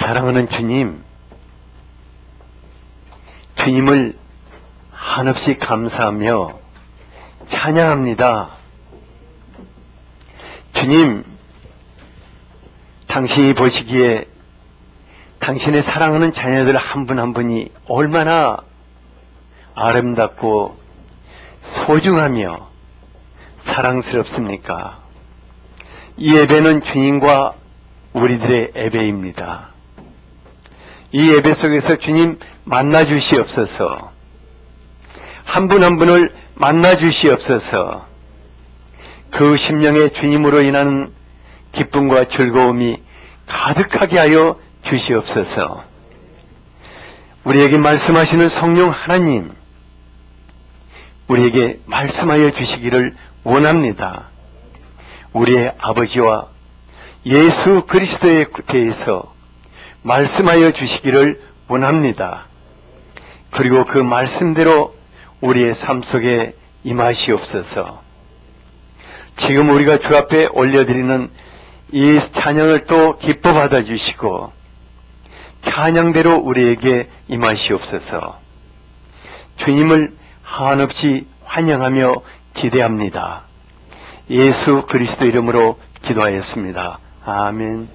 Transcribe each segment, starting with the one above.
사랑하는 주님, 주님을 한없이 감사하며 찬양합니다. 주님, 당신이 보시기에 당신의 사랑하는 자녀들 한 분 한 분이 얼마나 아름답고 소중하며 사랑스럽습니까? 이 예배는 주님과 우리들의 예배입니다. 이 예배 속에서 주님 만나 주시옵소서. 한 분 한 분을 만나 주시옵소서. 그 심령에 주님으로 인하는 기쁨과 즐거움이 가득하게 하여 주시옵소서. 우리에게 말씀하시는 성령 하나님, 우리에게 말씀하여 주시기를 원합니다. 우리의 아버지와 예수 그리스도에 대해서 말씀하여 주시기를 원합니다. 그리고 그 말씀대로 우리의 삶 속에 임하시옵소서. 지금 우리가 주 앞에 올려드리는 이 찬양을 또 기뻐 받아주시고 찬양대로 우리에게 임하시옵소서. 주님을 한없이 환영하며 기대합니다. 예수 그리스도 이름으로 기도하였습니다. 아멘.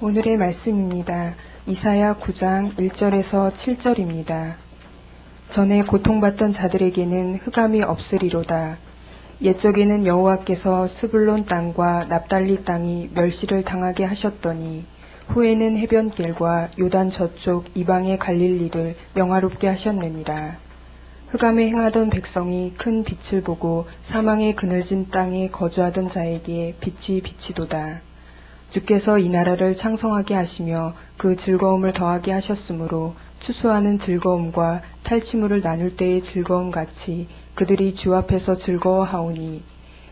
오늘의 말씀입니다. 이사야 9장 1절에서 7절입니다. 전에 고통받던 자들에게는 흑암이 없으리로다. 옛적에는 여호와께서 스불론 땅과 납달리 땅이 멸시를 당하게 하셨더니 후에는 해변길과 요단 저쪽 이방의 갈릴리를 영화롭게 하셨느니라. 흑암에 행하던 백성이 큰 빛을 보고 사망의 그늘진 땅에 거주하던 자에게 빛이 비치도다. 주께서 이 나라를 창성하게 하시며 그 즐거움을 더하게 하셨으므로 추수하는 즐거움과 탈취물을 나눌 때의 즐거움 같이 그들이 주 앞에서 즐거워하오니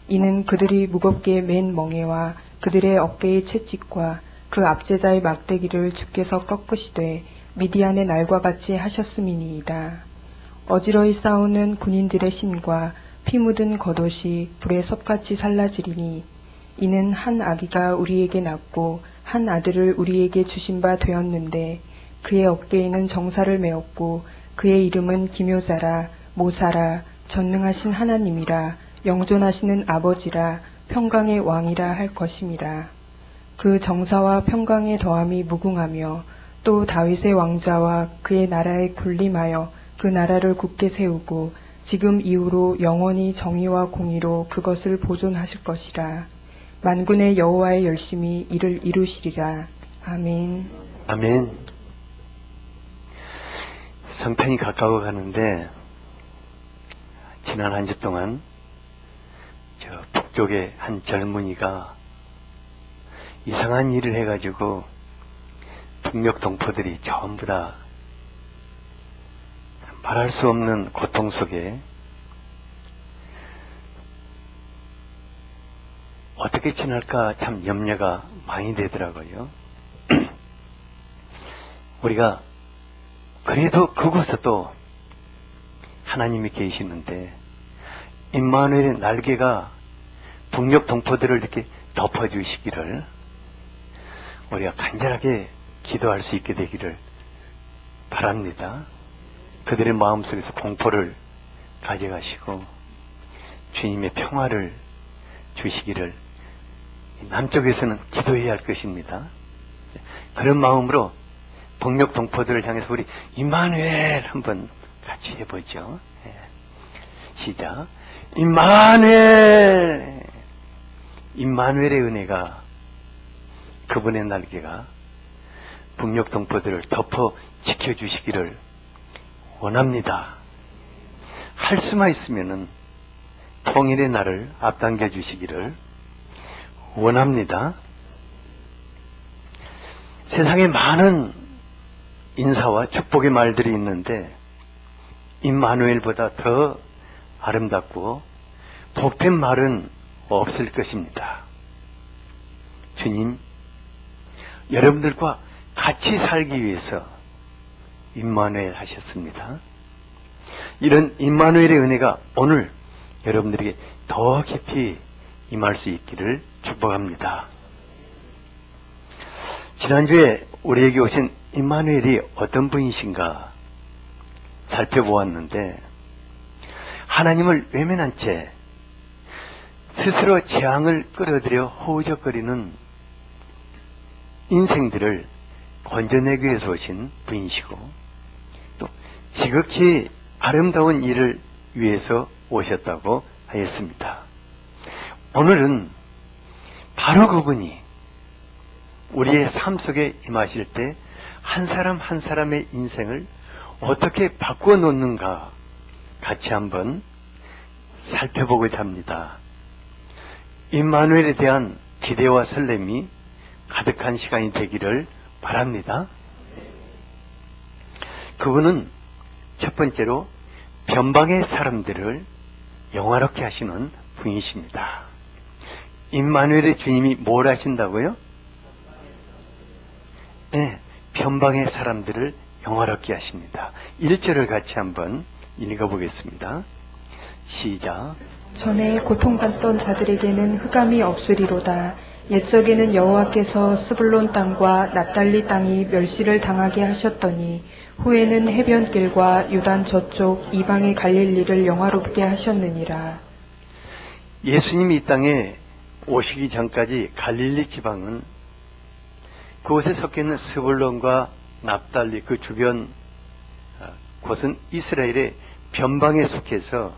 이는 그들이 무겁게 맨 멍에와 그들의 어깨의 채찍과 그 압제자의 막대기를 주께서 꺾으시되 미디안의 날과 같이 하셨음이니이다. 어지러이 싸우는 군인들의 신과 피 묻은 겉옷이 불에 섭같이 살라지리니 이는 한 아기가 우리에게 낳고 한 아들을 우리에게 주신 바 되었는데 그의 어깨에는 정사를 메었고 그의 이름은 기묘자라 모사라 전능하신 하나님이라 영존하시는 아버지라 평강의 왕이라 할 것임이라. 그 정사와 평강의 더함이 무궁하며 또 다윗의 왕자와 그의 나라에 군림하여 그 나라를 굳게 세우고 지금 이후로 영원히 정의와 공의로 그것을 보존하실 것이라. 만군의 여호와의 열심히 이를 이루시리라. 아멘. 아멘. 성탄이 가까워 가는데 지난 한 주 동안 저 북쪽의 한 젊은이가 이상한 일을 해가지고 북녘 동포들이 전부 다 말할 수 없는 고통 속에 어떻게 지낼까 참 염려가 많이 되더라고요. 우리가 그래도 그곳에도 하나님이 계시는데 임마누엘의 날개가 북녘 동포들을 이렇게 덮어주시기를 우리가 간절하게 기도할 수 있게 되기를 바랍니다. 그들의 마음속에서 공포를 가져가시고 주님의 평화를 주시기를 남쪽에서는 기도해야 할 것입니다. 그런 마음으로 북녘 동포들을 향해서 우리 임마누엘 한번 같이 해보죠. 시작. 임마누엘. 임마누엘의 은혜가 그분의 날개가 북녘 동포들을 덮어 지켜주시기를 원합니다. 할 수만 있으면은 통일의 날을 앞당겨 주시기를 원합니다. 세상에 많은 인사와 축복의 말들이 있는데 임마누엘보다 더 아름답고 복된 말은 없을 것입니다. 주님, 여러분들과 같이 살기 위해서 임마누엘 하셨습니다. 이런 임마누엘의 은혜가 오늘 여러분들에게 더 깊이 임할 수 있기를 축복합니다. 지난주에 우리에게 오신 임마누엘이 어떤 분이신가 살펴보았는데 하나님을 외면한 채 스스로 재앙을 끌어들여 허우적거리는 인생들을 건져내기 위해서 오신 분이시고 또 지극히 아름다운 일을 위해서 오셨다고 하였습니다. 오늘은 바로 그분이 우리의 삶 속에 임하실 때 한 사람 한 사람의 인생을 어떻게 바꾸어 놓는가 같이 한번 살펴보고자 합니다. 임마누엘에 대한 기대와 설렘이 가득한 시간이 되기를 바랍니다. 그분은 첫 번째로 변방의 사람들을 영화롭게 하시는 분이십니다. 임마누엘의 주님이 뭘 하신다고요? 네, 변방의 사람들을 영화롭게 하십니다. 1절을 같이 한번 읽어보겠습니다. 시작. 전에 고통받던 자들에게는 흑암이 없으리로다. 옛적에는 여호와께서 스불론 땅과 납달리 땅이 멸시를 당하게 하셨더니 후에는 해변길과 요단 저쪽 이방의 갈릴리를 영화롭게 하셨느니라. 예수님이 이 땅에 오시기 전까지 갈릴리 지방은 그곳에 섞여 있는 스불론과 납달리 그 주변 곳은 이스라엘의 변방에 속해서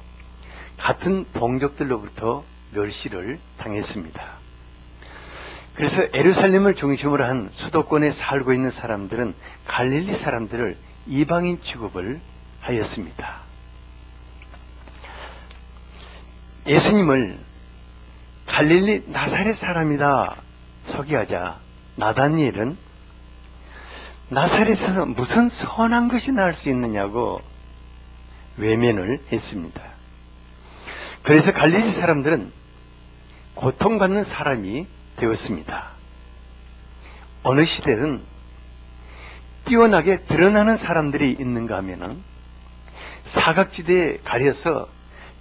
같은 동족들로부터 멸시를 당했습니다. 그래서 예루살렘을 중심으로 한 수도권에 살고 있는 사람들은 갈릴리 사람들을 이방인 취급을 하였습니다. 예수님을 갈릴리 나사렛 사람이다 소개하자 나다니엘은 나사렛에서 무슨 선한 것이 나올 수 있느냐고 외면을 했습니다. 그래서 갈릴리 사람들은 고통받는 사람이 되었습니다. 어느 시대든 뛰어나게 드러나는 사람들이 있는가 하면은 사각지대에 가려서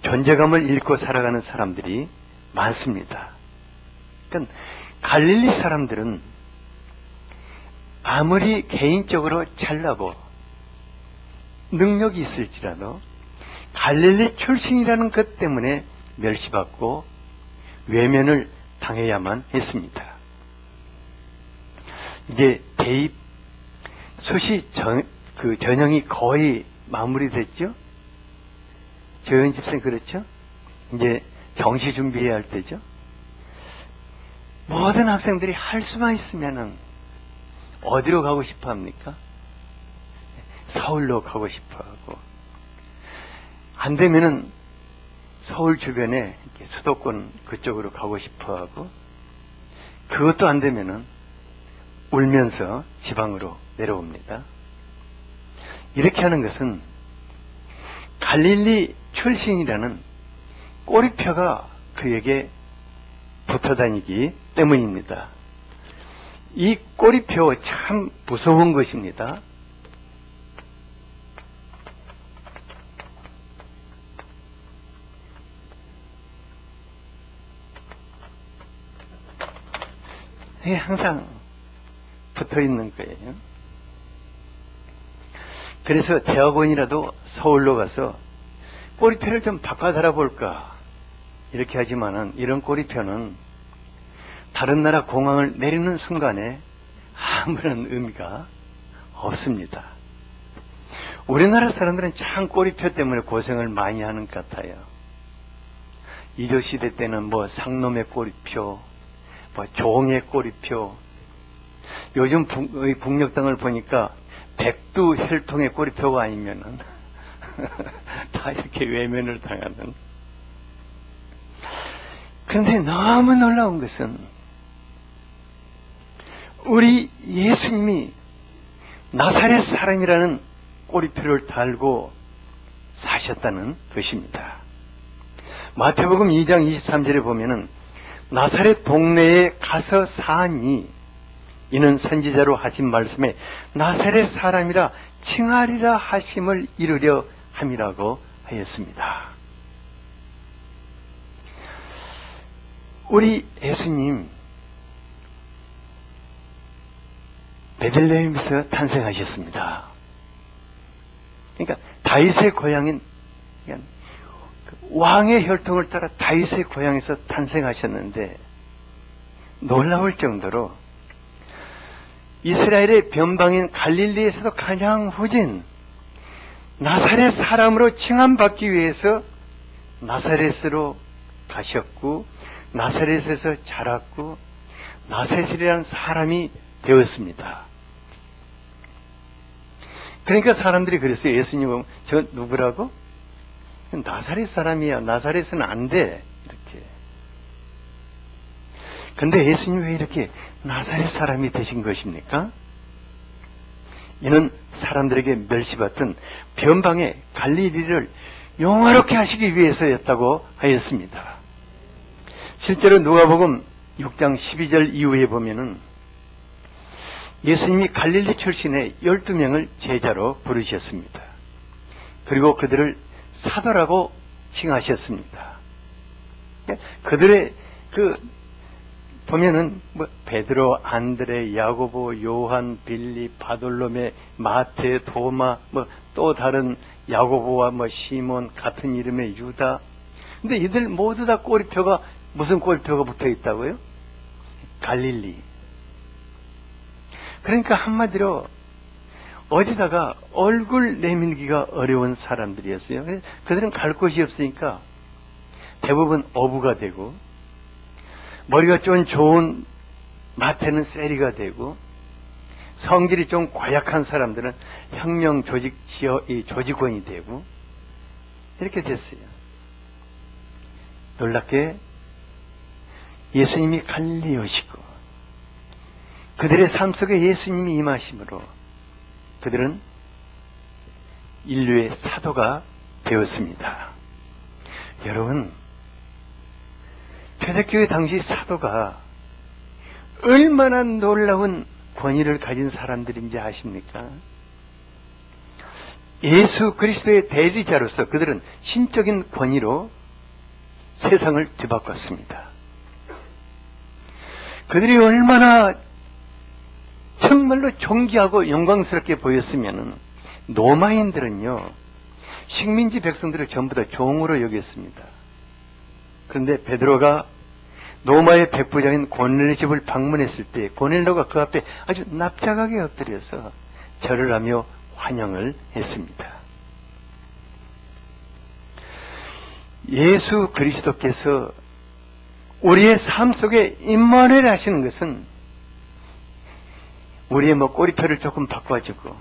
존재감을 잃고 살아가는 사람들이 많습니다. 그러니까 갈릴리 사람들은 아무리 개인적으로 잘나고 능력이 있을지라도 갈릴리 출신이라는 것 때문에 멸시받고 외면을 당해야만 했습니다. 이제 대입 수시 전형이 거의 마무리됐죠? 조현 집사님 그렇죠? 이제 정시 준비해야 할 때죠? 모든 학생들이 할 수만 있으면은 어디로 가고 싶어 합니까? 서울로 가고 싶어 하고, 안 되면은 서울 주변에 수도권 그쪽으로 가고 싶어 하고, 그것도 안 되면은 울면서 지방으로 내려옵니다. 이렇게 하는 것은 갈릴리 출신이라는 꼬리표가 그에게 붙어 다니기 때문입니다. 이 꼬리표 참 무서운 것입니다. 이게 항상 붙어 있는 거예요. 그래서 대학원이라도 서울로 가서 꼬리표를 좀 바꿔 달아볼까 이렇게 하지만은 이런 꼬리표는 다른 나라 공항을 내리는 순간에 아무런 의미가 없습니다. 우리나라 사람들은 참 꼬리표 때문에 고생을 많이 하는 것 같아요. 이조시대 때는 뭐 상놈의 꼬리표, 뭐 종의 꼬리표, 요즘 북녘땅을 보니까 백두 혈통의 꼬리표가 아니면은 다 이렇게 외면을 당하는. 그런데 너무 놀라운 것은 우리 예수님이 나사렛 사람이라는 꼬리표를 달고 사셨다는 것입니다. 마태복음 2장 23절에 보면은 나사렛 동네에 가서 사니 이는 선지자로 하신 말씀에 나사렛 사람이라 칭하리라 하심을 이루려 함이라고 하였습니다. 우리 예수님 베들레헴에서 탄생하셨습니다. 그러니까 다윗의 고향인 왕의 혈통을 따라 다윗의 고향에서 탄생하셨는데 놀라울 정도로 이스라엘의 변방인 갈릴리에서도 가장 후진 나사렛 사람으로 칭함받기 위해서 나사렛으로 가셨고 나사렛에서 자랐고 나사렛이라는 사람이 되었습니다. 그러니까 사람들이 그랬어요. 예수님 보면 저 누구라고? 나사렛 사람이야. 나사렛은 안 돼. 이렇게. 근데 예수님 왜 이렇게 나사렛 사람이 되신 것입니까? 이는 사람들에게 멸시받던 변방의 갈릴리를 영화롭게 하시기 위해서였다고 하였습니다. 실제로 누가복음 6장 12절 이후에 보면은 예수님이 갈릴리 출신의 12명을 제자로 부르셨습니다. 그리고 그들을 사도라고 칭하셨습니다. 그들의 보면은 베드로, 안드레, 야고보, 요한, 빌리, 바돌로메, 마테, 도마, 또 다른 야고보와 시몬 같은 이름의 유다. 근데 이들 모두 다 꼬리표가 무슨 꼬리표가 붙어 있다고요? 갈릴리. 그러니까 한마디로 어디다가 얼굴 내밀기가 어려운 사람들이었어요. 그래서 그들은 갈 곳이 없으니까 대부분 어부가 되고 머리가 좀 좋은 마태는 세리가 되고 성질이 좀 고약한 사람들은 혁명 조직원이 되고 이렇게 됐어요. 놀랍게 예수님이 갈릴리에 오시고 그들의 삶 속에 예수님이 임하심으로 그들은 인류의 사도가 되었습니다. 여러분, 초대교회 당시 사도가 얼마나 놀라운 권위를 가진 사람들인지 아십니까? 예수 그리스도의 대리자로서 그들은 신적인 권위로 세상을 뒤바꿨습니다. 그들이 얼마나 정말로 존귀하고 영광스럽게 보였으면 로마인들은요, 식민지 백성들을 전부 다 종으로 여겼습니다. 그런데 베드로가 로마의 백부장인 고넬료 집을 방문했을 때 고넬료가 그 앞에 아주 납작하게 엎드려서 절을 하며 환영을 했습니다. 예수 그리스도께서 우리의 삶 속에 임만을 하시는 것은 우리의 꼬리표를 조금 바꿔주고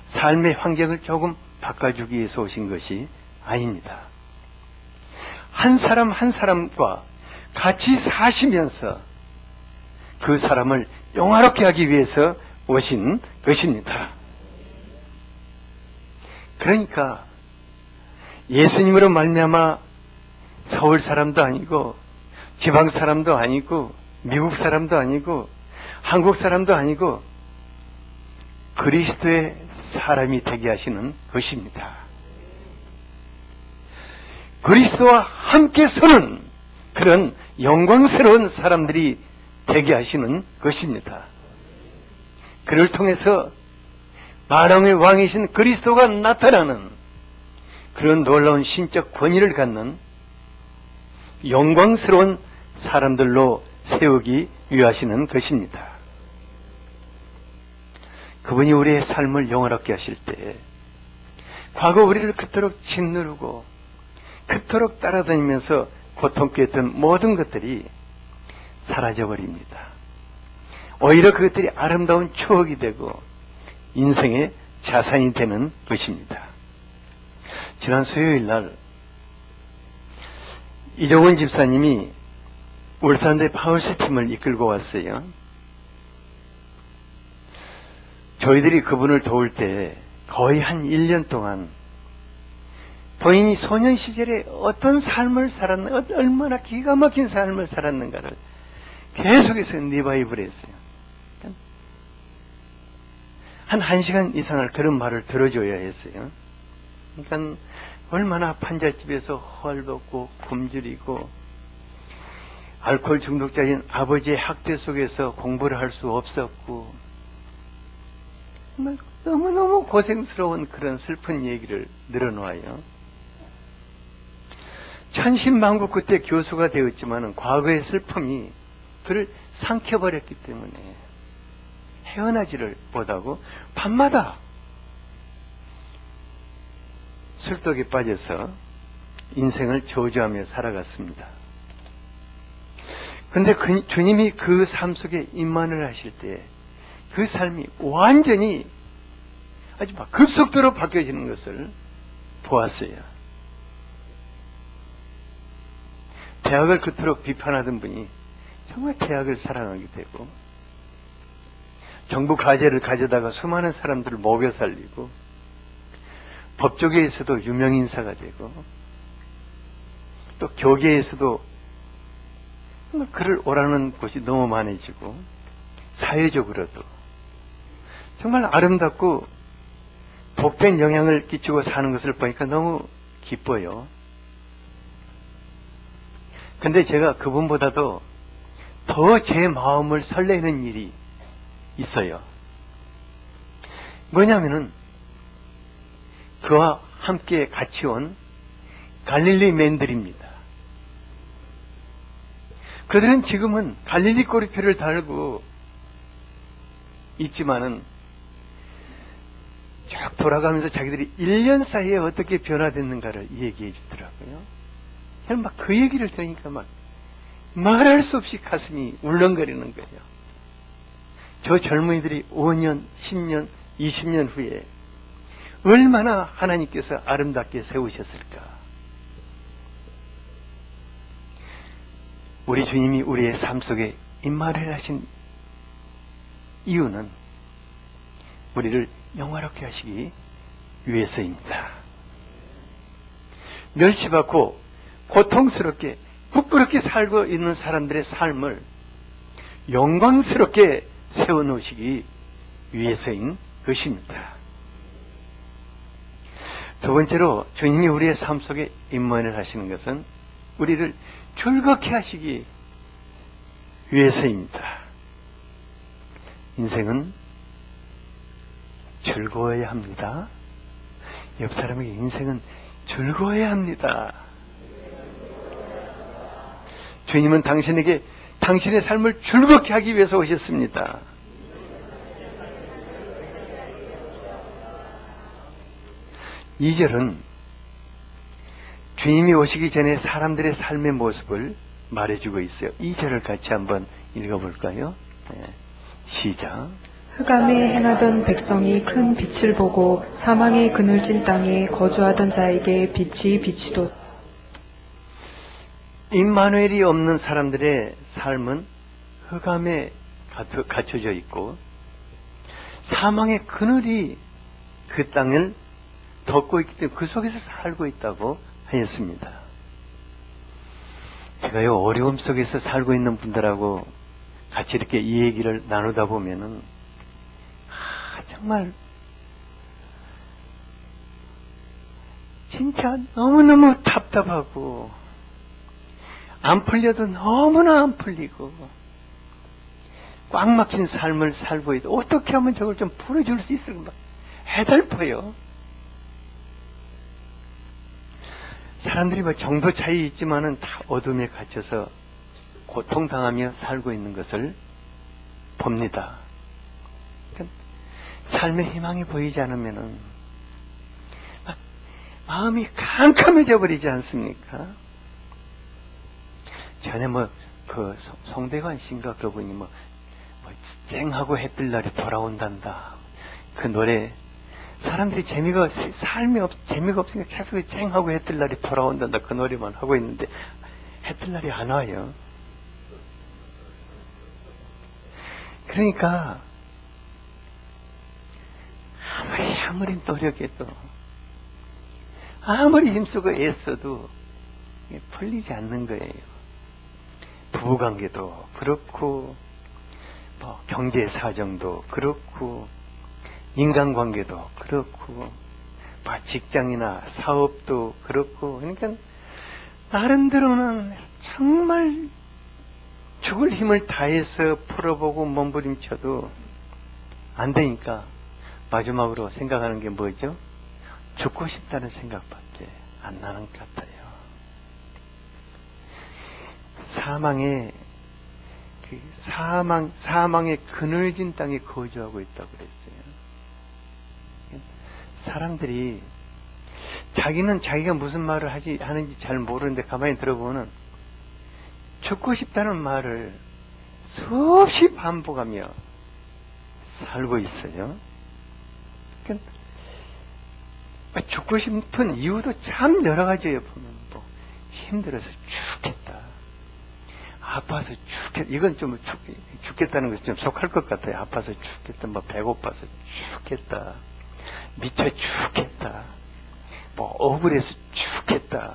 삶의 환경을 조금 바꿔주기 위해서 오신 것이 아닙니다. 한 사람 한 사람과 같이 사시면서 그 사람을 영화롭게 하기 위해서 오신 것입니다. 그러니까 예수님으로 말미암아 서울 사람도 아니고 지방 사람도 아니고 미국 사람도 아니고 한국 사람도 아니고 그리스도의 사람이 되게 하시는 것입니다. 그리스도와 함께 서는 그런 영광스러운 사람들이 되게 하시는 것입니다. 그를 통해서 만왕의 왕이신 그리스도가 나타나는 그런 놀라운 신적 권위를 갖는 영광스러운 사람들로 세우기 위하시는 것입니다. 그분이 우리의 삶을 영원하게 하실 때 과거 우리를 그토록 짓누르고 그토록 따라다니면서 고통케 했던 모든 것들이 사라져버립니다. 오히려 그것들이 아름다운 추억이 되고 인생의 자산이 되는 것입니다. 지난 수요일 날 이종원 집사님이 울산대 파울스 팀을 이끌고 왔어요. 저희들이 그분을 도울 때 거의 한 1년 동안 본인이 소년 시절에 어떤 삶을 살았는가, 얼마나 기가 막힌 삶을 살았는가를 계속해서 리바이브를 했어요. 한 1시간 이상을 그런 말을 들어줘야 했어요. 그러니까 얼마나 판잣집에서 헐벗고 굶주리고 알코올 중독자인 아버지의 학대 속에서 공부를 할 수 없었고 정말 너무너무 고생스러운 그런 슬픈 얘기를 늘어놓아요. 천신만고 그때 교수가 되었지만 과거의 슬픔이 그를 삼켜버렸기 때문에 헤어나지를 못하고 밤마다 술독에 빠져서 인생을 저주하며 살아갔습니다. 그런데 주님이 그 삶 속에 임만을 하실 때 그 삶이 완전히 아주 막 급속도로 바뀌어지는 것을 보았어요. 대학을 그토록 비판하던 분이 정말 대학을 사랑하게 되고 정부 과제를 가져다가 수많은 사람들을 먹여 살리고 법조계에서도 유명인사가 되고 또 교계에서도 정말 그를 오라는 곳이 너무 많아지고 사회적으로도 정말 아름답고 복된 영향을 끼치고 사는 것을 보니까 너무 기뻐요. 근데 제가 그분보다도 더 제 마음을 설레는 일이 있어요. 뭐냐면은 그와 함께 같이 온 갈릴리맨들입니다. 그들은 지금은 갈릴리 꼬리표를 달고 있지만은 쭉 돌아가면서 자기들이 1년 사이에 어떻게 변화됐는가를 얘기해 주더라고요. 저는 막 그 얘기를 들으니까 막 말할 수 없이 가슴이 울렁거리는 거예요. 저 젊은이들이 5년, 10년, 20년 후에 얼마나 하나님께서 아름답게 세우셨을까. 우리 주님이 우리의 삶 속에 임마를 하신 이유는 우리를 영화롭게 하시기 위해서입니다. 멸시받고 고통스럽게 부끄럽게 살고 있는 사람들의 삶을 영광스럽게 세워놓으시기 위해서인 것입니다. 두 번째로 주님이 우리의 삶 속에 임만을 하시는 것은 우리를 즐겁게 하시기 위해서입니다. 인생은 즐거워야 합니다. 옆 사람에게 인생은 즐거워야 합니다. 주님은 당신에게 당신의 삶을 즐겁게 하기 위해서 오셨습니다. 이 절은 주님이 오시기 전에 사람들의 삶의 모습을 말해주고 있어요. 이 절을 같이 한번 읽어볼까요? 네. 시작. 흑암에 행하던 백성이 큰 빛을 보고 사망의 그늘진 땅에 거주하던 자에게 빛이 비치도. 임마누엘이 없는 사람들의 삶은 흑암에 갇혀져 있고 사망의 그늘이 그 땅을 덮고 있기 때문에 그 속에서 살고 있다고 하였습니다. 제가요, 어려움 속에서 살고 있는 분들하고 같이 이렇게 이 얘기를 나누다 보면은 정말 진짜 너무너무 답답하고 안 풀려도 너무나 안 풀리고 꽉 막힌 삶을 살고 있다. 어떻게 하면 저걸 좀 풀어줄 수 있을까? 해달퍼요. 사람들이 뭐 정도 차이 있지만은 다 어둠에 갇혀서 고통당하며 살고 있는 것을 봅니다. 그러니까 삶의 희망이 보이지 않으면은 마음이 캄캄해져 버리지 않습니까? 전에 그 송대관 씨인가 그분이 쨍하고 해뜰 날이 돌아온단다. 그 노래 사람들이 재미가 없으니까 계속 쨍하고 해뜰 날이 돌아온단다. 그 노래만 하고 있는데 해뜰 날이 안 와요. 그러니까 아무리 노력해도 아무리 힘쓰고 애써도 풀리지 않는 거예요. 부부관계도 그렇고 경제 사정도 그렇고 인간관계도 그렇고 직장이나 사업도 그렇고 그러니까 나름대로는 정말 죽을 힘을 다해서 풀어보고 몸부림쳐도 안 되니까 마지막으로 생각하는 게 뭐죠? 죽고 싶다는 생각밖에 안 나는 것 같아요. 사망의 그늘진 땅에 거주하고 있다고 그랬어요. 사람들이 자기는 자기가 무슨 말을 하는지 잘 모르는데 가만히 들어보면 죽고 싶다는 말을 수없이 반복하며 살고 있어요. 그러니까 죽고 싶은 이유도 참 여러 가지예요. 보면 힘들어서 죽겠다. 아파서 죽겠다. 이건 좀 죽겠다는 것이 좀 속할 것 같아요. 아파서 죽겠다. 배고파서 죽겠다. 미쳐 죽겠다. 억울해서 죽겠다.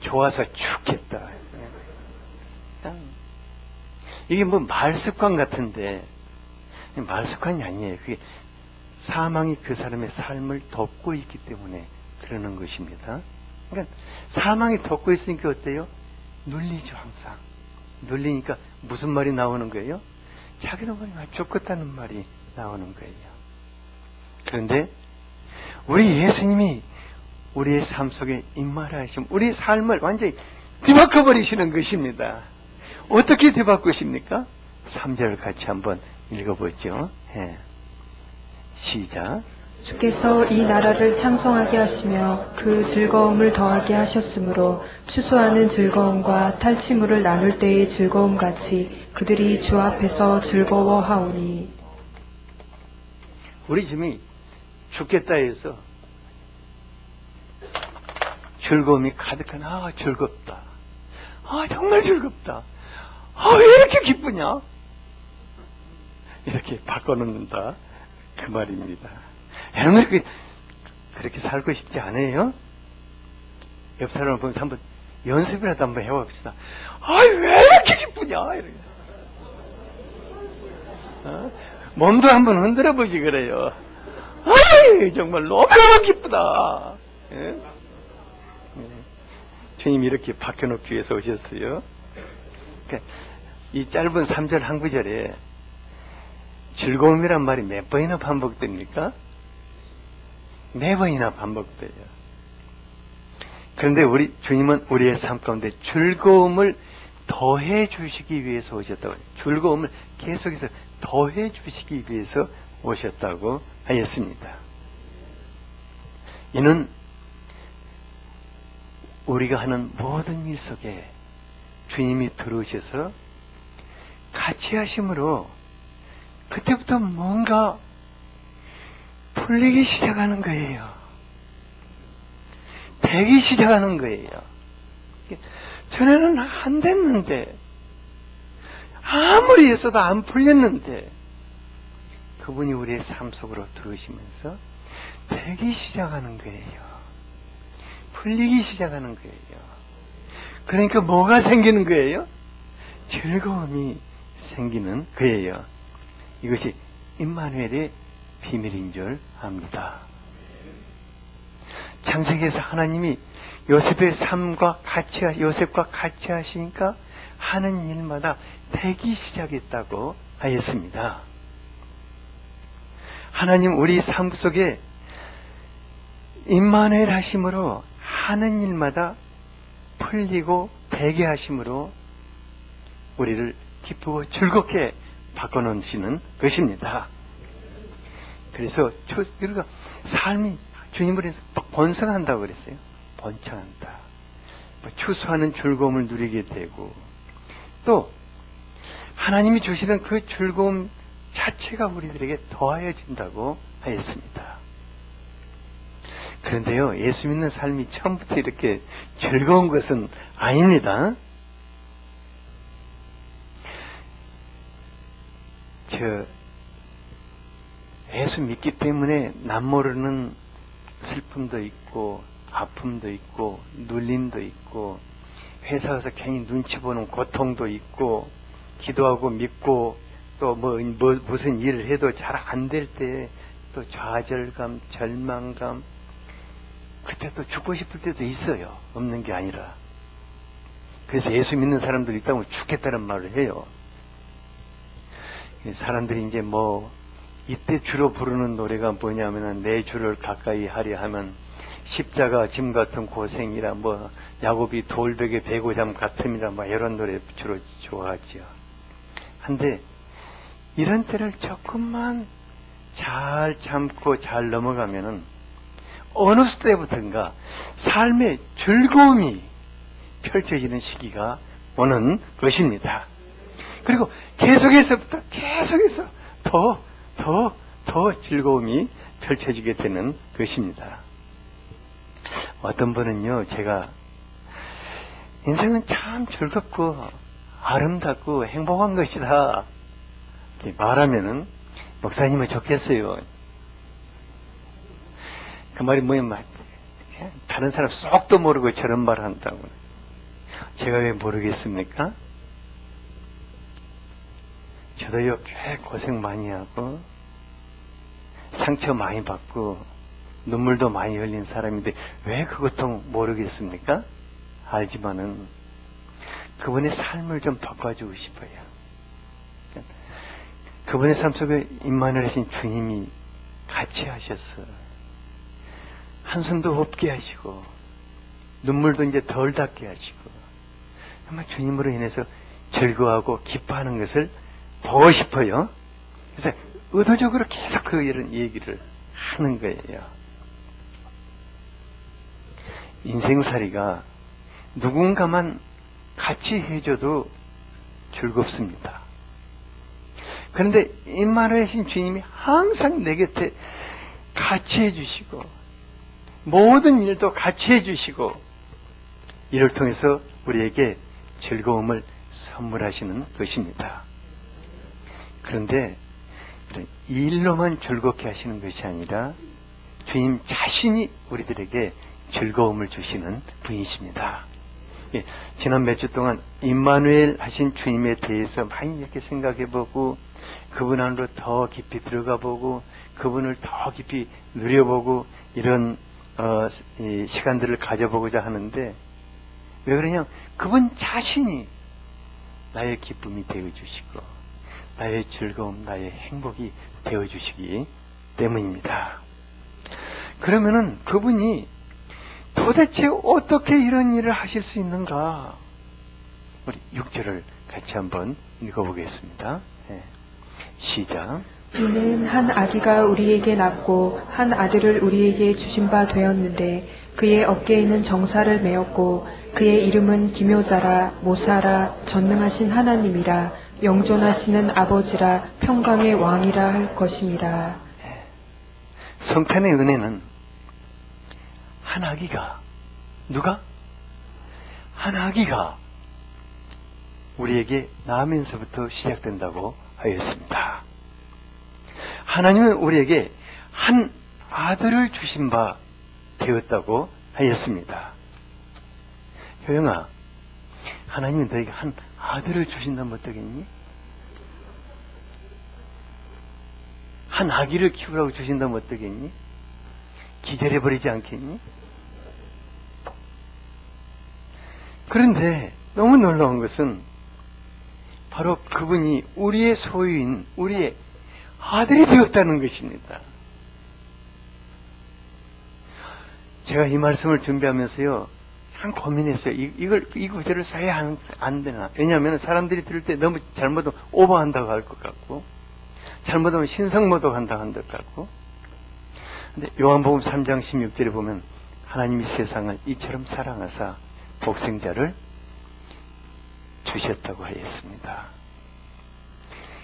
좋아서 죽겠다. 이게 말습관 같은데, 말습관이 아니에요. 그게 사망이 그 사람의 삶을 덮고 있기 때문에 그러는 것입니다. 그러니까 사망이 덮고 있으니까 어때요? 눌리죠, 항상. 눌리니까 무슨 말이 나오는 거예요? 자기도 죽겠다는 말이 나오는 거예요. 그런데 우리 예수님이 우리의 삶 속에 임마하시면 우리 삶을 완전히 뒤바꿔 버리시는 것입니다. 어떻게 뒤바꾸십니까? 3절을 같이 한번 읽어보죠. 시작. 주께서 이 나라를 창성하게 하시며 그 즐거움을 더하게 하셨으므로 추수하는 즐거움과 탈취물을 나눌 때의 즐거움 같이 그들이 주 앞에서 즐거워하오니. 우리 주님이 죽겠다 해서 즐거움이 가득한 즐겁다. 정말 즐겁다. 왜 이렇게 기쁘냐? 이렇게 바꿔놓는다. 그 말입니다. 여러분, 그렇게 살고 싶지 않아요? 옆 사람을 보면서 한번 연습이라도 한번 해봅시다. 아이, 왜 이렇게 기쁘냐? 이렇게. 몸도 한번 흔들어 보지 그래요. 아이, 정말 너무 기쁘다. 예? 주님이 이렇게 바뀌어놓기 위해서 오셨어요. 그러니까 이 짧은 3절 한 구절에 즐거움이란 말이 몇 번이나 반복됩니까? 네 번이나 반복돼요. 그런데 주님은 우리의 삶 가운데 즐거움을 더해 주시기 위해서 오셨다고 해요. 즐거움을 계속해서 더해 주시기 위해서 오셨다고 하였습니다. 이는 우리가 하는 모든 일 속에 주님이 들어오셔서 같이 하심으로 그때부터 뭔가 풀리기 시작하는 거예요. 되기 시작하는 거예요. 전에는 안 됐는데, 아무리 했어도 안 풀렸는데, 그분이 우리의 삶 속으로 들어오시면서 되기 시작하는 거예요. 풀리기 시작하는 거예요. 그러니까 뭐가 생기는 거예요? 즐거움이 생기는 거예요. 이것이 임마누엘의 비밀인 줄 압니다. 창세기에서 하나님이 요셉과 같이 하시니까 하는 일마다 되기 시작했다고 하였습니다. 하나님 우리 삶 속에 임마누엘 하심으로 하는 일마다 풀리고 되게 하심으로 우리를 기쁘고 즐겁게 바꿔놓으시는 것입니다. 그래서 우리가 삶이 주님으로 해서 번성한다고 그랬어요. 번창한다. 추수하는 즐거움을 누리게 되고 또 하나님이 주시는 그 즐거움 자체가 우리들에게 더하여진다고 하였습니다. 그런데요, 예수 믿는 삶이 처음부터 이렇게 즐거운 것은 아닙니다. 예수 믿기 때문에 남모르는 슬픔도 있고 아픔도 있고 눌림도 있고 회사 가서 괜히 눈치 보는 고통도 있고 기도하고 믿고 또 무슨 일을 해도 잘 안 될 때 또 좌절감, 절망감 그때 또 죽고 싶을 때도 있어요. 없는 게 아니라. 그래서 예수 믿는 사람들이 있다면 죽겠다는 말을 해요. 사람들이 이제 이때 주로 부르는 노래가 뭐냐면은 내 주를 가까이 하려 하면 십자가 짐 같은 고생이라 야곱이 돌벽에 베고잠 같음이라 이런 노래 주로 좋아하지요. 한데 이런 때를 조금만 잘 참고 잘 넘어가면은 어느 때부터인가 삶의 즐거움이 펼쳐지는 시기가 오는 것입니다. 그리고 계속해서 더 즐거움이 펼쳐지게 되는 것입니다. 어떤 분은요, 제가 인생은 참 즐겁고 아름답고 행복한 것이다 이렇게 말하면은 목사님은 좋겠어요. 그 말이 다른 사람 쏙도 모르고 저런 말을 한다고. 제가 왜 모르겠습니까? 저도요, 꽤 고생 많이 하고 상처 많이 받고 눈물도 많이 흘린 사람인데 왜 그 고통 모르겠습니까? 알지만은 그분의 삶을 좀 바꿔주고 싶어요. 그분의 삶 속에 임마누엘 하신 주님이 같이 하셔서 한숨도 없게 하시고 눈물도 이제 덜 닦게 하시고 정말 주님으로 인해서 즐거워하고 기뻐하는 것을 보고 싶어요. 그래서 의도적으로 계속 이런 얘기를 하는 거예요. 인생살이가 누군가만 같이 해줘도 즐겁습니다. 그런데 임마누엘 하신 주님이 항상 내 곁에 같이 해주시고 모든 일도 같이 해주시고 이를 통해서 우리에게 즐거움을 선물하시는 것입니다. 그런데 이 일로만 즐겁게 하시는 것이 아니라 주님 자신이 우리들에게 즐거움을 주시는 분이십니다. 예, 지난 몇 주 동안 임마누엘 하신 주님에 대해서 많이 이렇게 생각해보고 그분 안으로 더 깊이 들어가보고 그분을 더 깊이 누려보고 이런 이 시간들을 가져보고자 하는데, 왜 그러냐? 그분 자신이 나의 기쁨이 되어주시고 나의 즐거움, 나의 행복이 되어주시기 때문입니다. 그러면은 그분이 도대체 어떻게 이런 일을 하실 수 있는가? 우리 6절을 같이 한번 읽어보겠습니다. 네. 시작. 이는 한 아기가 우리에게 낳고 한 아들을 우리에게 주신 바 되었는데 그의 어깨에는 정사를 메었고 그의 이름은 기묘자라 모사라 전능하신 하나님이라 영존하시는 아버지라 평강의 왕이라 할 것임이라. 성탄의 은혜는 한 아기가, 누가? 한 아기가 우리에게 나면서부터 시작된다고 하였습니다. 하나님은 우리에게 한 아들을 주신 바 되었다고 하였습니다. 효영아, 하나님은 너에게 한 아들을 주신다면 어떠겠니? 한 아기를 키우라고 주신다면 어떠겠니? 기절해버리지 않겠니? 그런데 너무 놀라운 것은 바로 그분이 우리의 소유인 우리의 아들이 되었다는 것입니다. 제가 이 말씀을 준비하면서요, 참 고민했어요. 이 구절을 써야 안 되나. 왜냐하면 사람들이 들을 때 너무 잘못하면 오버한다고 할 것 같고, 잘못하면 신성모독한다고 한 것 같고. 근데 요한복음 3장 16절에 보면 하나님이 세상을 이처럼 사랑하사 독생자를 주셨다고 하였습니다.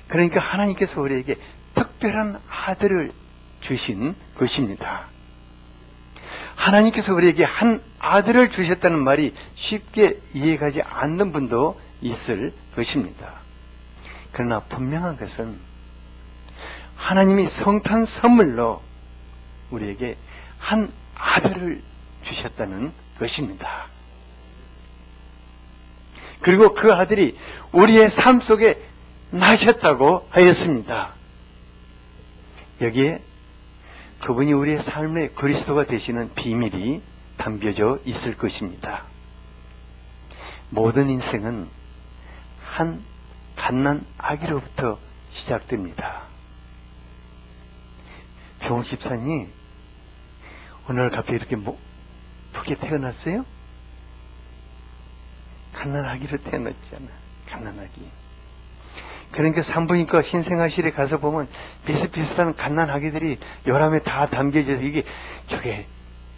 그러니까 하나님께서 우리에게 특별한 아들을 주신 것입니다. 하나님께서 우리에게 한 아들을 주셨다는 말이 쉽게 이해가지 않는 분도 있을 것입니다. 그러나 분명한 것은 하나님이 성탄 선물로 우리에게 한 아들을 주셨다는 것입니다. 그리고 그 아들이 우리의 삶 속에 나셨다고 하였습니다. 여기에 그분이 우리의 삶의 그리스도가 되시는 비밀이 담겨져 있을 것입니다. 모든 인생은 한 갓난 아기로부터 시작됩니다. 병옥 집사님, 오늘 갑자기 이렇게 크게 태어났어요? 갓난 아기로 태어났잖아. 갓난 아기. 그러니까 산부인과 신생아실에 가서 보면 비슷비슷한 갓난 아기들이 요람에 다 담겨져서 이게 저게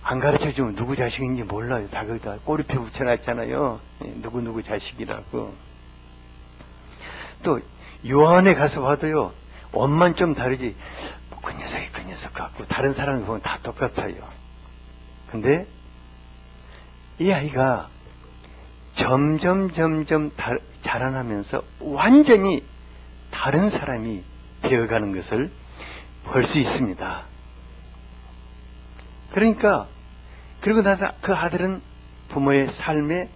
안 가르쳐주면 누구 자식인지 몰라요. 다 거기다 꼬리표 붙여놨잖아요. 누구 자식이라고. 또 요한에 가서 봐도요, 옷만 좀 다르지 그 녀석이 그 녀석 같고 다른 사람을 보면 다 똑같아요. 근데 이 아이가 점점 자라나면서 완전히 다른 사람이 되어가는 것을 볼 수 있습니다. 그러니까 그리고 나서 그 아들은 부모의 삶에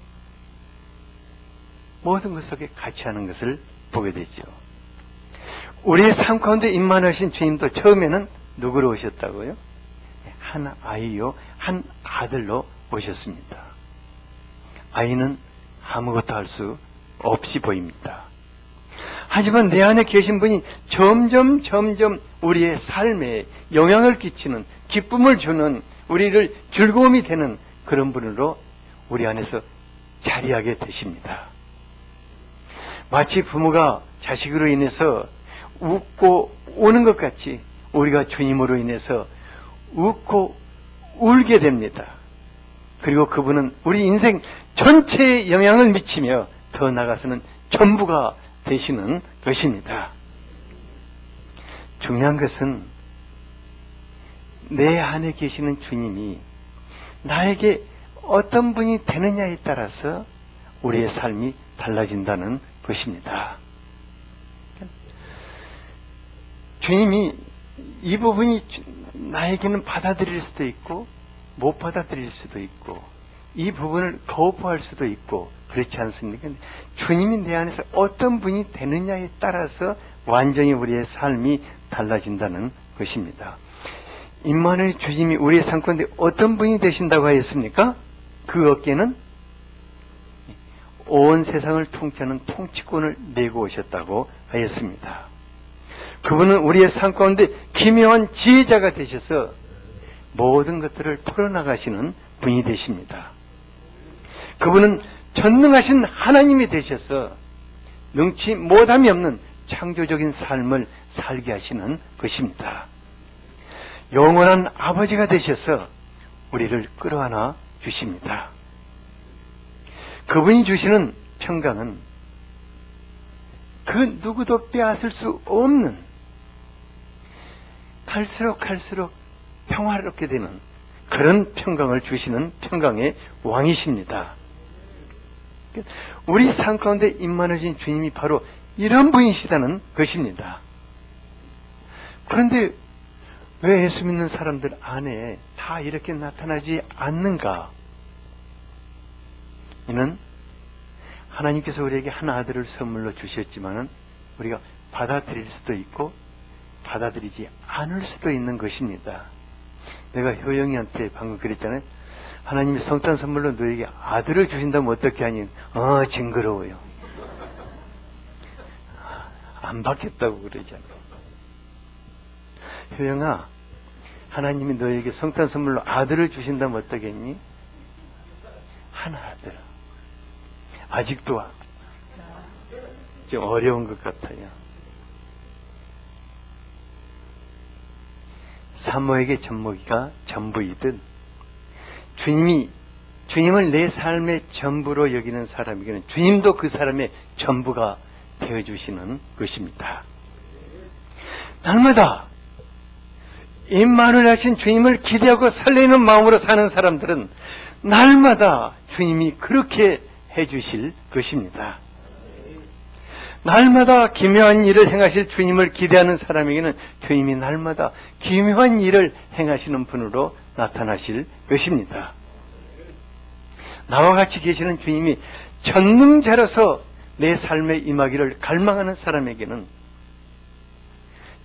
모든 것 속에 같이 하는 것을 보게 되죠. 우리의 삶 가운데 임만하신 주님도 처음에는 누구로 오셨다고요? 한 아이요, 한 아들로 오셨습니다. 아이는 아무것도 할 수 없이 보입니다. 하지만 내 안에 계신 분이 점점 우리의 삶에 영향을 끼치는, 기쁨을 주는, 우리를 즐거움이 되는 그런 분으로 우리 안에서 자리하게 되십니다. 마치 부모가 자식으로 인해서 웃고 우는 것 같이 우리가 주님으로 인해서 웃고 울게 됩니다. 그리고 그분은 우리 인생 전체에 영향을 미치며 더 나아가서는 전부가 되시는 것입니다. 중요한 것은 내 안에 계시는 주님이 나에게 어떤 분이 되느냐에 따라서 우리의 삶이 달라진다는 것입니다. 주님이 이 부분이 나에게는 받아들일 수도 있고 못 받아들일 수도 있고 이 부분을 거부할 수도 있고 그렇지 않습니까? 주님이 내 안에서 어떤 분이 되느냐에 따라서 완전히 우리의 삶이 달라진다는 것입니다. 임마누엘 주님이 우리의 삶 가운데 어떤 분이 되신다고 하였습니까? 그 어깨는 온 세상을 통치하는 통치권을 내고 오셨다고 하였습니다. 그분은 우리의 삶 가운데 기묘한 지혜자가 되셔서 모든 것들을 풀어나가시는 분이 되십니다. 그분은 전능하신 하나님이 되셔서 능치 못함이 없는 창조적인 삶을 살게 하시는 것입니다. 영원한 아버지가 되셔서 우리를 끌어안아 주십니다. 그분이 주시는 평강은 그 누구도 빼앗을 수 없는 갈수록 평화롭게 되는 그런 평강을 주시는 평강의 왕이십니다. 우리 삶 가운데 임만하신 주님이 바로 이런 분이시다는 것입니다. 그런데 왜 예수 믿는 사람들 안에 다 이렇게 나타나지 않는가? 이는 하나님께서 우리에게 한 아들을 선물로 주셨지만은 우리가 받아들일 수도 있고 받아들이지 않을 수도 있는 것입니다. 내가 효영이한테 방금 그랬잖아요. 하나님이 성탄 선물로 너에게 아들을 주신다면 어떻게 하니? 징그러워요. 안 받겠다고 그러잖아요. 효영아, 하나님이 너에게 성탄 선물로 아들을 주신다면 어떠겠니? 한 아들. 아직도 좀 어려운 것 같아요. 산모에게 젖먹이가 전부이듯 주님을 내 삶의 전부로 여기는 사람에게는 주님도 그 사람의 전부가 되어주시는 것입니다. 날마다 임마누엘 하신 주님을 기대하고 설레는 마음으로 사는 사람들은 날마다 주님이 그렇게 해주실 것입니다. 날마다 기묘한 일을 행하실 주님을 기대하는 사람에게는 주님이 날마다 기묘한 일을 행하시는 분으로 나타나실 것입니다. 나와 같이 계시는 주님이 전능자로서 내 삶에 임하기를 갈망하는 사람에게는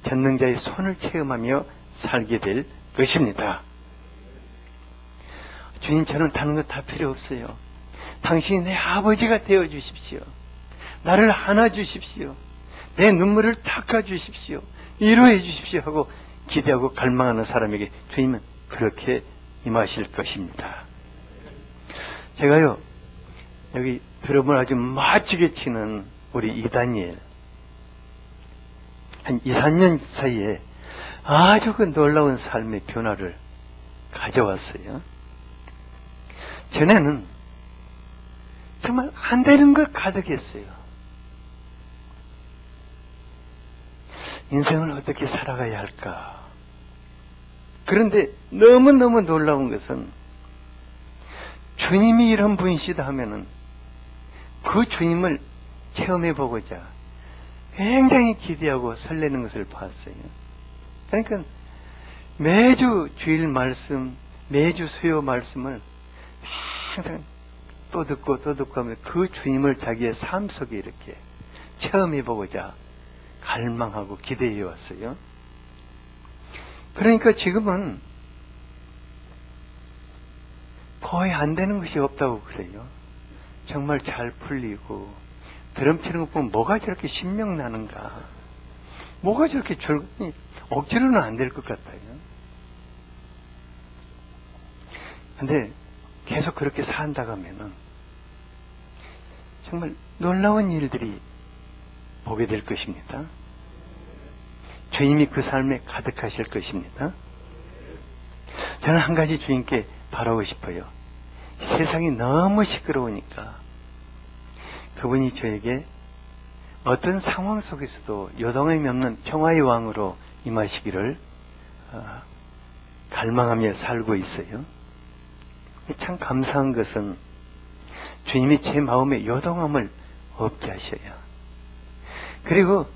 전능자의 손을 체험하며 살게 될 것입니다. 주님, 저는 다른 거 다 필요 없어요. 당신이 내 아버지가 되어 주십시오. 나를 안아 주십시오. 내 눈물을 닦아 주십시오. 위로해 주십시오 하고 기대하고 갈망하는 사람에게 주님은 그렇게 임하실 것입니다. 제가요, 여기 드럼을 아주 멋지게 치는 우리 이다니엘, 한 2, 3년 사이에 아주 그 놀라운 삶의 변화를 가져왔어요. 전에는 정말 안 되는 것 가득했어요. 인생을 어떻게 살아가야 할까? 그런데 너무너무 놀라운 것은 주님이 이런 분이시다 하면은 그 주님을 체험해보고자 굉장히 기대하고 설레는 것을 봤어요. 그러니까 매주 주일 말씀, 매주 수요 말씀을 항상 또 듣고 하면 그 주님을 자기의 삶 속에 이렇게 체험해보고자 갈망하고 기대해 왔어요. 그러니까 지금은 거의 안 되는 것이 없다고 그래요. 정말 잘 풀리고 드럼 치는 거 보면 뭐가 저렇게 신명나는가, 뭐가 저렇게 즐겁니, 억지로는 안 될 것 같아요. 근데 계속 그렇게 산다고 하면은 정말 놀라운 일들이 보게 될 것입니다. 주님이 그 삶에 가득하실 것입니다. 저는 한 가지 주님께 바라고 싶어요. 세상이 너무 시끄러우니까 그분이 저에게 어떤 상황 속에서도 요동함이 없는 평화의 왕으로 임하시기를 갈망하며 살고 있어요. 참 감사한 것은 주님이 제 마음에 요동함을 없게 하셔요. 그리고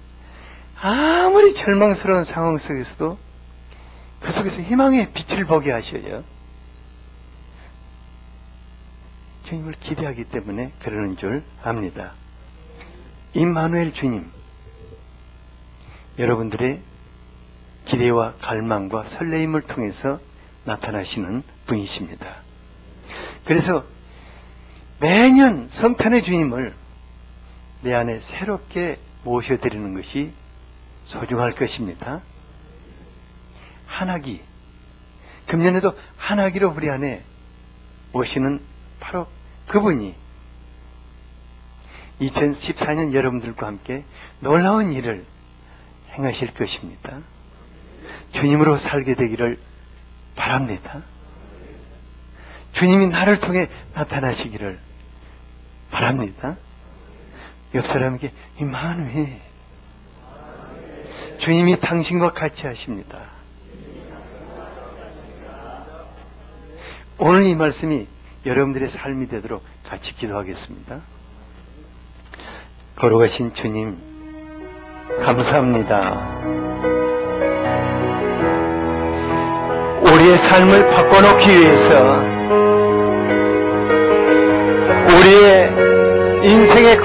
아무리 절망스러운 상황 속에서도 그 속에서 희망의 빛을 보게 하셔요. 주님을 기대하기 때문에 그러는 줄 압니다. 임마누엘 주님, 여러분들의 기대와 갈망과 설레임을 통해서 나타나시는 분이십니다. 그래서 매년 성탄의 주님을 내 안에 새롭게 모셔드리는 것이 소중할 것입니다. 한아기, 금년에도 한아기로 우리 안에 오시는 바로 그분이 2014년 여러분들과 함께 놀라운 일을 행하실 것입니다. 주님으로 살게 되기를 바랍니다. 주님이 나를 통해 나타나시기를 바랍니다. 옆 사람에게 임마누엘, 주님이 당신과 같이 하십니다. 오늘 이 말씀이 여러분들의 삶이 되도록 같이 기도하겠습니다. 걸어가신 주님, 감사합니다. 우리의 삶을 바꿔놓기 위해서, 우리의 인생에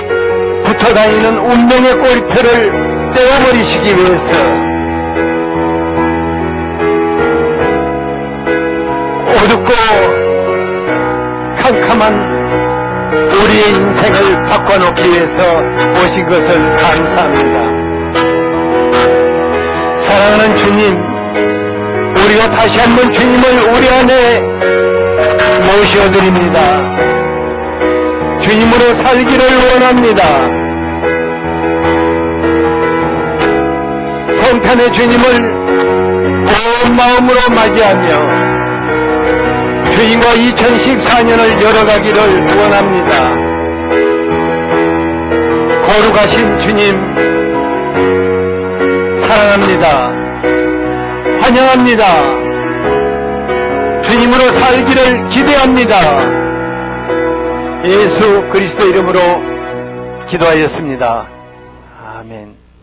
붙어다니는 운명의 꼬리표를 떼어버리시기 위해서 어둡고 캄캄한 우리의 인생을 바꿔놓기 위해서 오신 것을 감사합니다. 사랑하는 주님, 우리가 다시 한번 주님을 우리 안에 모셔드립니다. 주님으로 살기를 원합니다. 성탄의 주님을 온 마음으로 맞이하며 주님과 2014년을 열어가기를 원합니다. 거룩하신 주님, 사랑합니다. 환영합니다. 주님으로 살기를 기대합니다. 예수 그리스도 이름으로 기도하였습니다. 아멘.